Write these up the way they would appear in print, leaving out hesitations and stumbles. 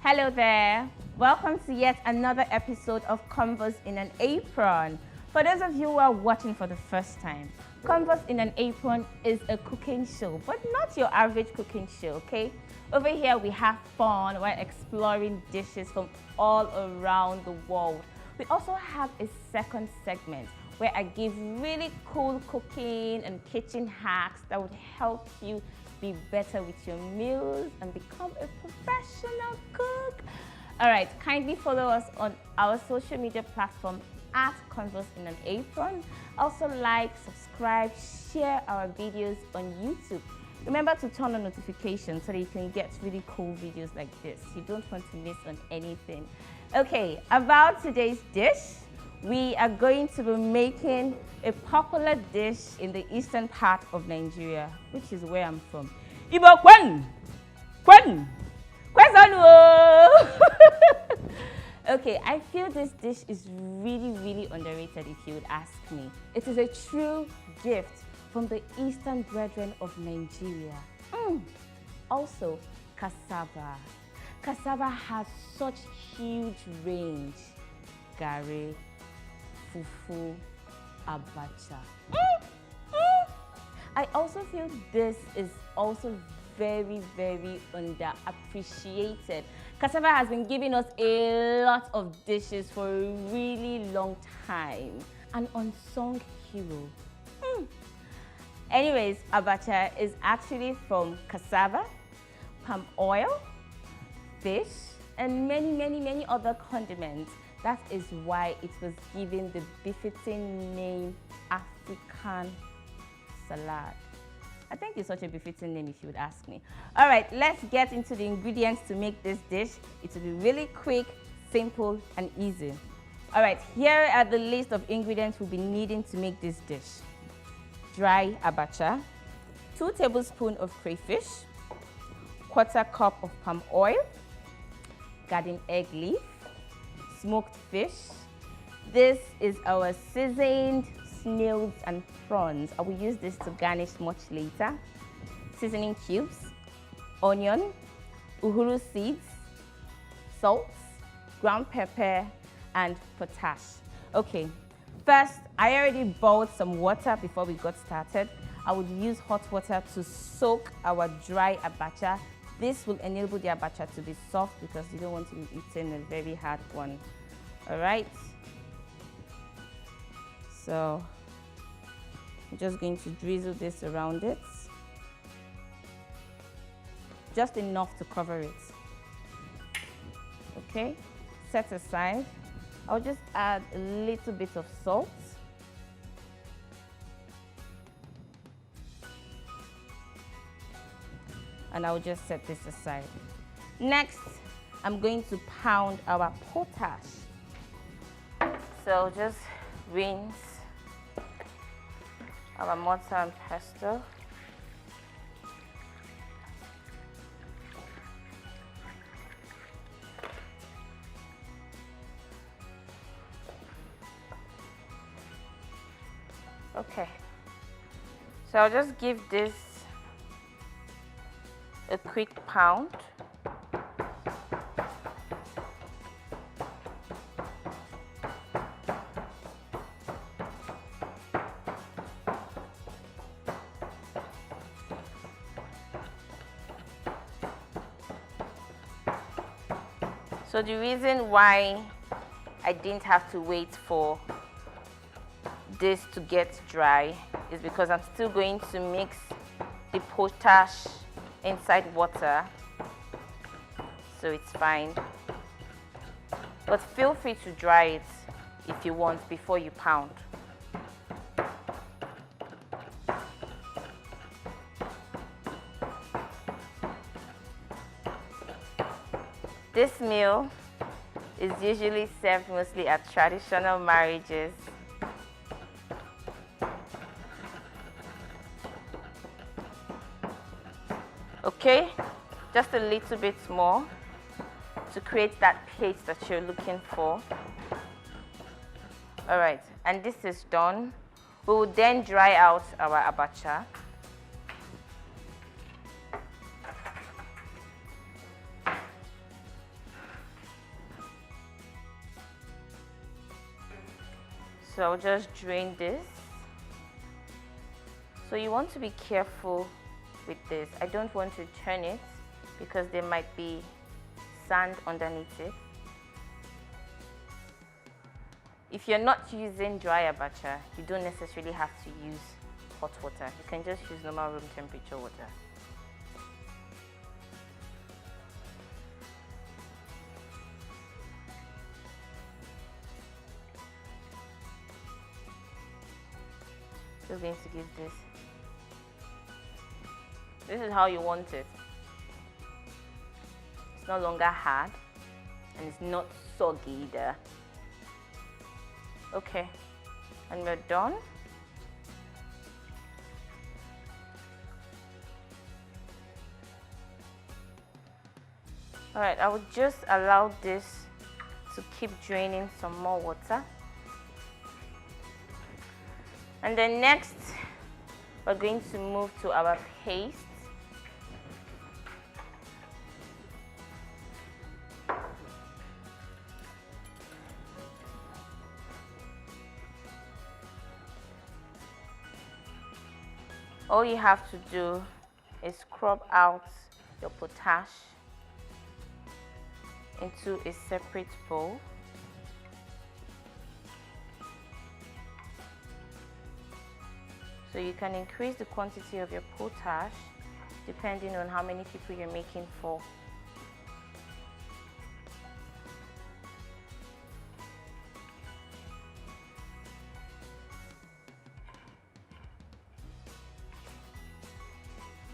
Hello there. Welcome to yet another episode of Convos in an Apron. For those of you who are watching for the first time, Convos in an Apron is a cooking show, but not your average cooking show, okay? Over here we have fun while exploring dishes from all around the world. We also have a second segment where I give really cool cooking and kitchen hacks that would help you be better with your meals and become a professional cook. All right, kindly follow us on our social media platform at Convos in an Apron. Also like, subscribe, share our videos on YouTube. Remember to turn on notifications so that you can get really cool videos like this. You don't want to miss on anything. Okay, about today's dish, we are going to be making a popular dish in the eastern part of Nigeria, which is where I'm from. Ibo Kwen! Kwen! Okay, I feel this dish is really underrated if you would ask me. It is a true gift from the eastern brethren of Nigeria. Also, cassava. Cassava has such huge range. Garri, fufu, abacha. I also feel this is also very underappreciated. Cassava has been giving us a lot of dishes for a really long time. An unsung hero. Anyways, abacha is actually from cassava, palm oil, fish, and many other condiments. That is why it was given the befitting name African salad. I think it's such a befitting name if you would ask me. All right, let's get into the ingredients to make this dish. It will be really quick, simple, and easy. All right, here are the list of ingredients we'll be needing to make this dish. Dry abacha, 2 tablespoons of crayfish, 1/4 cup of palm oil, garden egg leaf, smoked fish. This is our seasoned snails and prawns. I will use this to garnish much later. Seasoning cubes, onion, uhuru seeds, salt, ground pepper, and potash. Okay, first, I already boiled some water before we got started. I would use hot water to soak our dry abacha. This will enable the abacha to be soft because you don't want to be eating a very hard one. All right. So I'm just going to drizzle this around it. Just enough to cover it. Okay, set aside. I'll just add a little bit of salt. And I'll just set this aside. Next, I'm going to pound our potash. So just rinse our mortar and pestle. Okay, so I'll just give this a quick pound. So the reason why I didn't have to wait for this to get dry is because I'm still going to mix the potash inside water, so it's fine. But feel free to dry it if you want before you pound. This meal is usually served mostly at traditional marriages. Okay, just a little bit more to create that paste that you're looking for. All right, and this is done. We will then dry out our abacha. So I'll just drain this. So you want to be careful with this. I don't want to turn it because there might be sand underneath it. If you're not using dry abacha, you don't necessarily have to use hot water. You can just use normal room temperature water. Just going to give this. This is how you want it. It's no longer hard and it's not soggy either. Okay, and we're done. All right, I will just allow this to keep draining some more water. And then next, we're going to move to our paste. All you have to do is scrub out your potash into a separate bowl. So you can increase the quantity of your potash depending on how many people you're making for.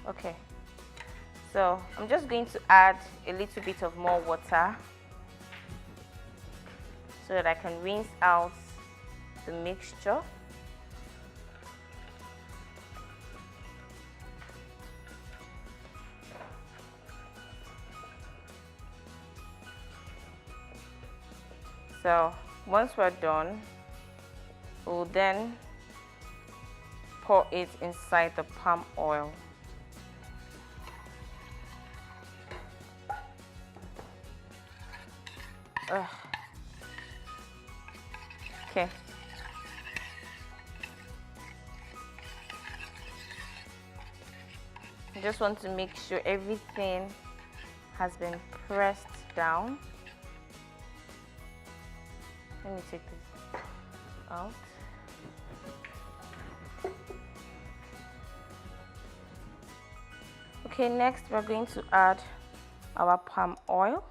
Okay, so I'm just going to add a little bit of more water so that I can rinse out the mixture. So once we're done, we'll then pour it inside the palm oil. Okay. I just want to make sure everything has been pressed down. Let me take this out. Okay, next we're going to add our palm oil.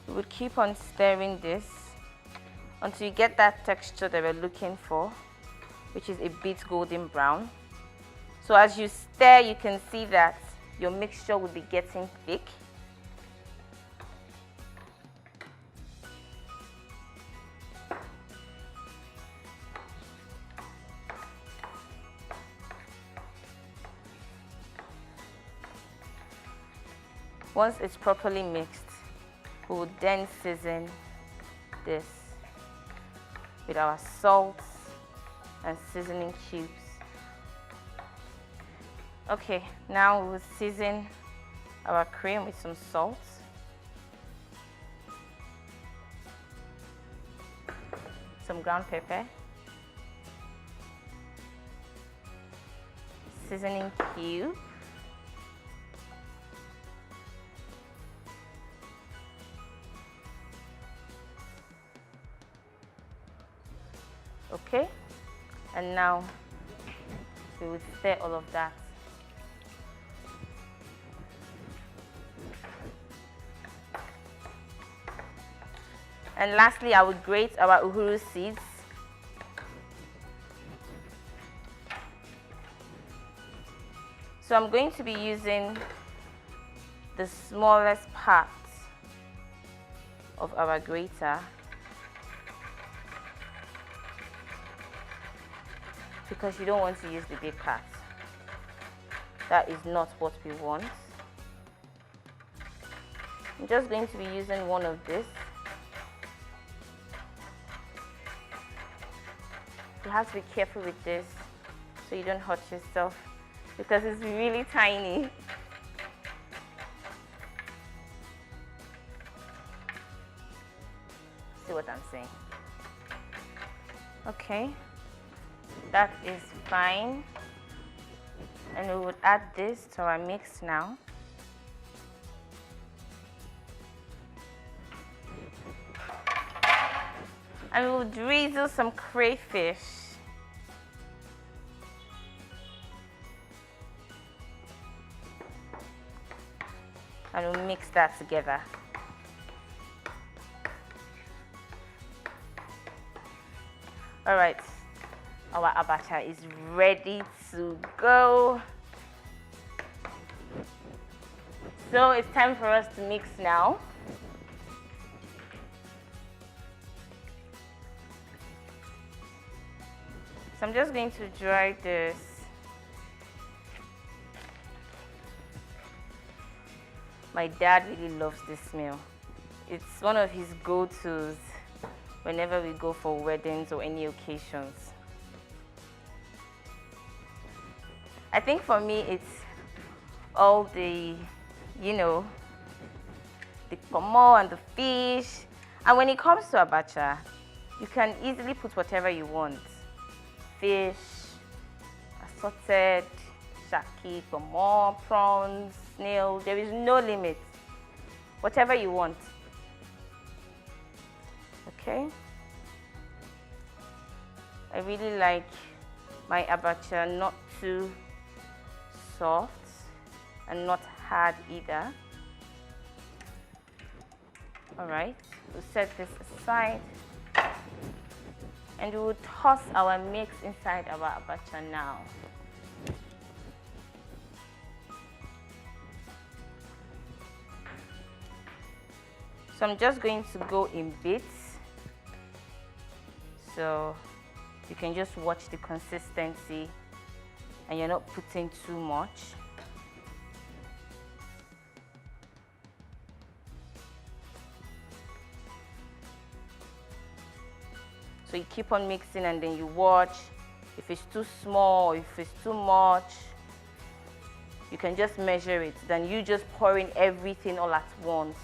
We would keep on stirring this until you get that texture that we're looking for, which is a bit golden brown. So as you stir, you can see that your mixture will be getting thick. Once it's properly mixed, we will then season this with our salt and seasoning cubes. Okay, now we'll season our cream with some salt, some ground pepper, seasoning cube, okay, and now we will stir all of that. And lastly, I would grate our uhuru seeds. So I'm going to be using the smallest part of our grater because you don't want to use the big part. That is not what we want. I'm just going to be using one of this. You have to be careful with this so you don't hurt yourself because it's really tiny. what I'm saying. Okay, that is fine. And we would add this to our mix now. And we will drizzle some crayfish. And we'll mix that together. All right, our abacha is ready to go. So it's time for us to mix now. So I'm just going to dry this. My dad really loves this meal. It's one of his go-tos whenever we go for weddings or any occasions. I think for me it's all the, you know, the pomo and the fish. And when it comes to abacha, you can easily put whatever you want. Fish, assorted, shaki, pomo, prawns, snail. There is no limit. Whatever you want. Okay? I really like my abacha not too soft and not hard either. All right, we'll set this aside. And we will toss our mix inside our abacha now. So I'm just going to go in bits. So you can just watch the consistency and you're not putting too much. So you keep on mixing and then you watch. If it's too small or if it's too much, you can just measure it. Then you just pour in everything all at once.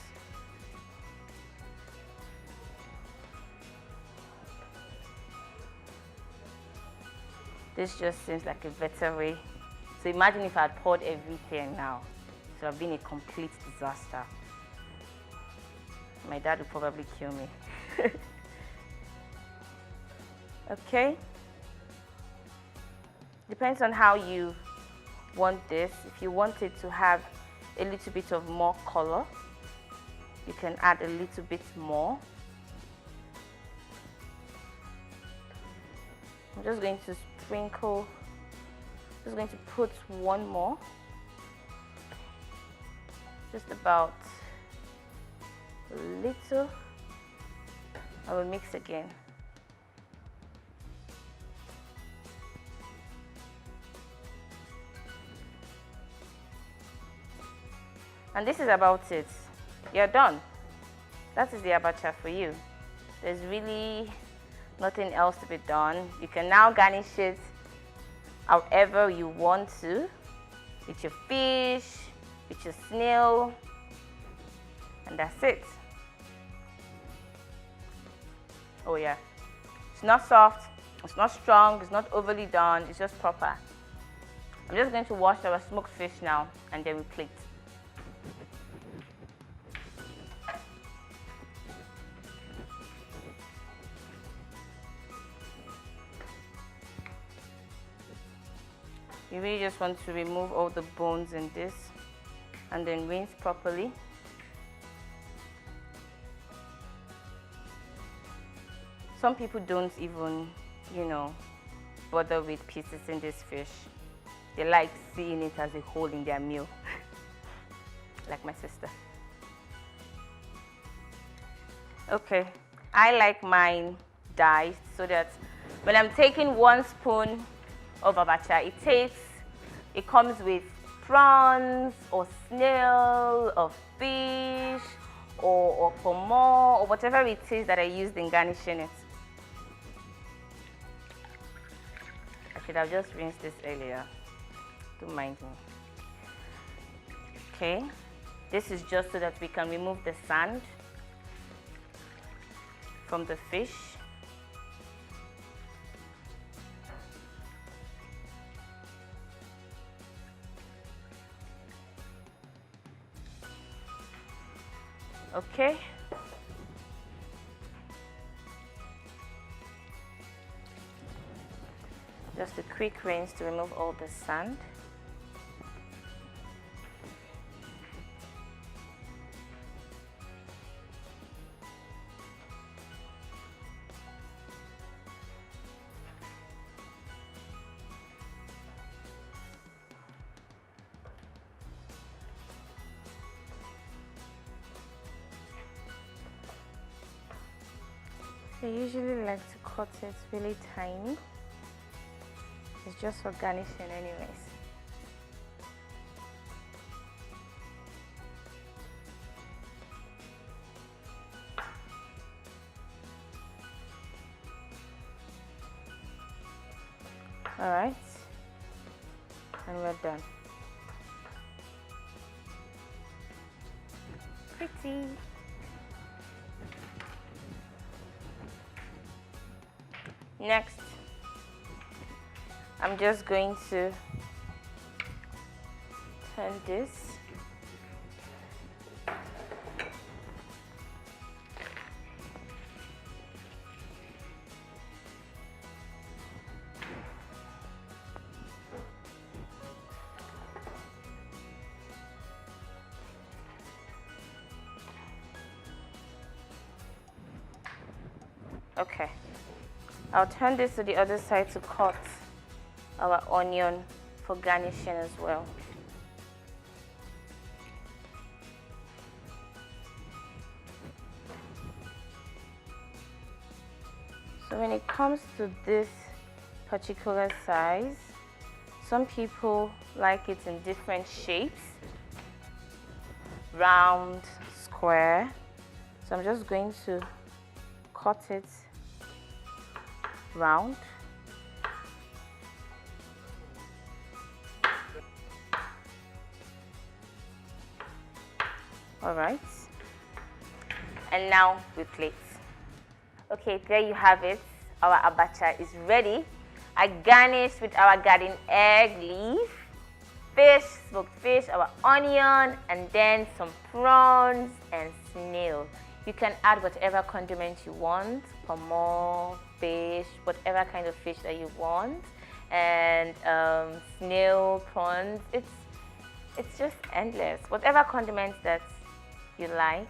This just seems like a better way. So imagine if I had poured everything now. It would have been a complete disaster. My dad would probably kill me. Okay? Depends on how you want this. If you want it to have a little bit of more color, you can add a little bit more. I'm just going to sprinkle, just going to put one more. Just about a little. I will mix again. And this is about it. You're done. That is the abacha for you. There's really nothing else to be done. You can now garnish it however you want to, with your fish, with your snail, and that's it. Oh yeah, it's not soft, it's not strong, it's not overly done, it's just proper. I'm just going to wash our smoked fish now and then we plate. You really just want to remove all the bones in this and then rinse properly. Some people don't even, you know, bother with pieces in this fish. They like seeing it as a whole in their meal, like my sister. Okay, I like mine diced so that when I'm taking 1 spoon of abacha, it comes with prawns or snail or fish or pomo or whatever it is that I used in garnishing it. I should have just rinsed this earlier. Don't mind me. Okay, this is just so that we can remove the sand from the fish. Okay. Just a quick rinse to remove all the sand. I usually like to cut it really tiny. It's just for garnishing anyways. All right, and we're done. Pretty. Next, I'm just going to turn this. Okay. I'll turn this to the other side to cut our onion for garnishing as well. So when it comes to this particular size, some people like it in different shapes, round, square. So I'm just going to cut it round. All right, and now we plate. Okay, there you have it. Our abacha is ready. I garnished with our garden egg leaf, fish, smoked fish, our onion, and then some prawns and snail. You can add whatever condiment you want, pomo, fish, whatever kind of fish that you want, and snail, prawns. It's just endless. Whatever condiments that you like.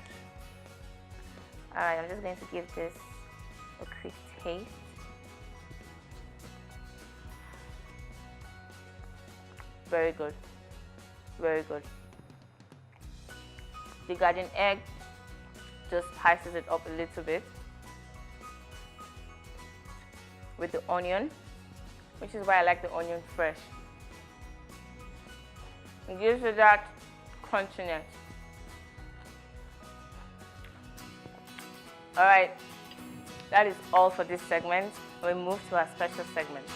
All right, I'm just going to give this a quick taste. Very good. Very good. The garden egg just spices it up a little bit with the onion, which is why I like the onion fresh. It gives you that crunchiness. All right, that is all for this segment. We move to our special segment.